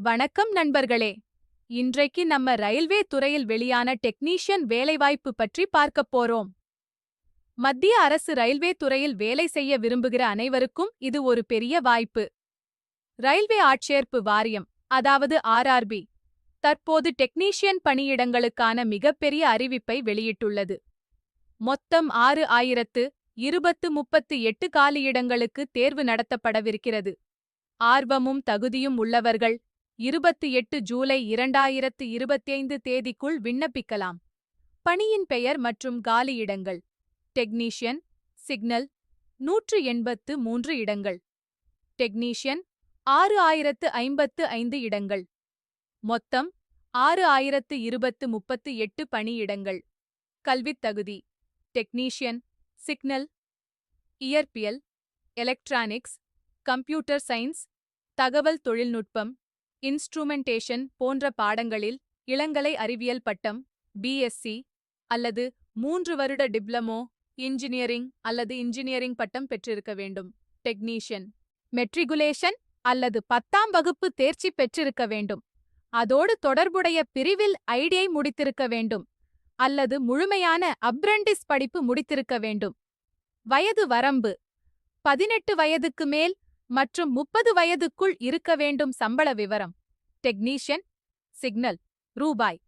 வணக்கம் நண்பர்களே. இன்றைக்கு நம்ம ரயில்வே துறையில் வெளியான டெக்னீஷியன் வேலைவாய்ப்பு பற்றி பார்க்கப் போறோம். மத்திய அரசு ரயில்வே துறையில் வேலை செய்ய விரும்புகிற அனைவருக்கும் இது ஒரு பெரிய வாய்ப்பு. ரயில்வே ஆட்சேர்ப்பு வாரியம், அதாவது ஆர்ஆர்பி, தற்போது டெக்னீஷியன் பணியிடங்களுக்கான மிகப்பெரிய அறிவிப்பை வெளியிட்டுள்ளது. மொத்தம் 6,038 காலியிடங்களுக்கு தேர்வு நடத்தப்படவிருக்கிறது. ஆர்வமும் தகுதியும் உள்ளவர்கள் 28 ஜூலை 2025 தேதிக்குள் விண்ணப்பிக்கலாம். பணியின் பெயர் மற்றும் காலியிடங்கள்: டெக்னீஷியன், சிக்னல் 183 இடங்கள். டெக்னீஷியன் 6,055 இடங்கள். மொத்தம் 6,038 பணியிடங்கள். கல்வித் தகுதி: டெக்னீஷியன், சிக்னல், இயற்பியல், எலக்ட்ரானிக்ஸ், கம்ப்யூட்டர் சயின்ஸ், தகவல் தொழில்நுட்பம், இன்ஸ்ட்ருமெண்டேஷன் போன்ற பாடங்களில் இளங்கலை அறிவியல் பட்டம், பிஎஸ்சி அல்லது 3 வருட டிப்ளமோ, இன்ஜினியரிங் அல்லது இன்ஜினியரிங் பட்டம் பெற்றிருக்க வேண்டும். டெக்னீஷியன் மெட்ரிகுலேஷன் அல்லது 10ஆம் வகுப்பு தேர்ச்சி பெற்றிருக்க வேண்டும். அதோடு தொடர்புடைய பிரிவில் ஐடிஐ முடித்திருக்க வேண்டும் அல்லது முழுமையான அப்ரெண்டிஸ் படிப்பு முடித்திருக்க வேண்டும். வயது வரம்பு 18 வயதுக்கு மேல் மற்றும் 30 வயதுக்குள் இருக்க வேண்டும். சம்பள விவரம்: டெக்னீஷியன், சிக்னல் ரூபாய்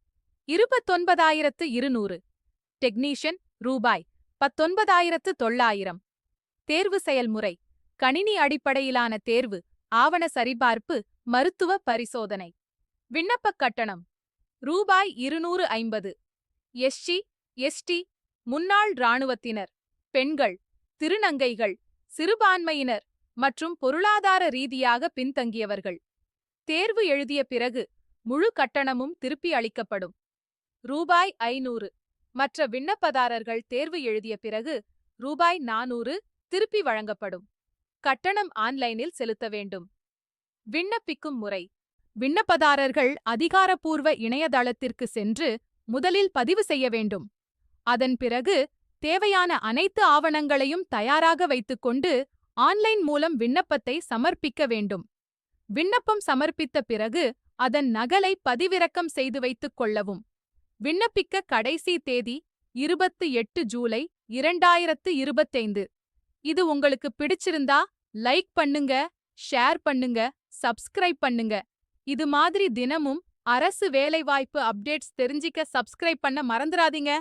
29,200. டெக்னீஷியன் ரூபாய் 19,900. தேர்வு செயல்முறை: கணினி அடிப்படையிலான தேர்வு, ஆவண சரிபார்ப்பு, மருத்துவ பரிசோதனை. விண்ணப்பக் கட்டணம் ரூபாய் 250. எஸ்சி, எஸ்டி, முன்னாள் இராணுவத்தினர், பெண்கள், திருநங்கைகள், சிறுபான்மையினர் மற்றும் பொருளாதார ரீதியாக பின்தங்கியவர்கள். தேர்வு எழுதிய பிறகு முழு கட்டணமும் திருப்பி அளிக்கப்படும். ரூபாய் 500. மற்ற விண்ணப்பதாரர்கள் தேர்வு எழுதிய பிறகு ரூபாய் 400 திருப்பி வழங்கப்படும். கட்டணம் ஆன்லைனில் செலுத்த வேண்டும். விண்ணப்பிக்கும் முறை: விண்ணப்பதாரர்கள் அதிகாரப்பூர்வ இணையதளத்திற்கு சென்று முதலில் பதிவு செய்ய வேண்டும். அதன் பிறகு தேவையான அனைத்து ஆவணங்களையும் தயாராக வைத்துக்கொண்டு ஆன்லைன் மூலம் விண்ணப்பத்தை சமர்ப்பிக்க வேண்டும். விண்ணப்பம் சமர்ப்பித்த பிறகு அதன் நகலை பதிவிறக்கம் செய்து வைத்துக் கொள்ளவும். விண்ணப்பிக்க கடைசி தேதி 28 ஜூலை 2025. இது உங்களுக்கு பிடிச்சிருந்தா லைக் பண்ணுங்க, ஷேர் பண்ணுங்க, சப்ஸ்கிரைப் பண்ணுங்க. இது மாதிரி தினமும் அரசு வேலைவாய்ப்பு அப்டேட்ஸ் தெரிஞ்சிக்க சப்ஸ்கிரைப் பண்ண மறந்துடாதீங்க.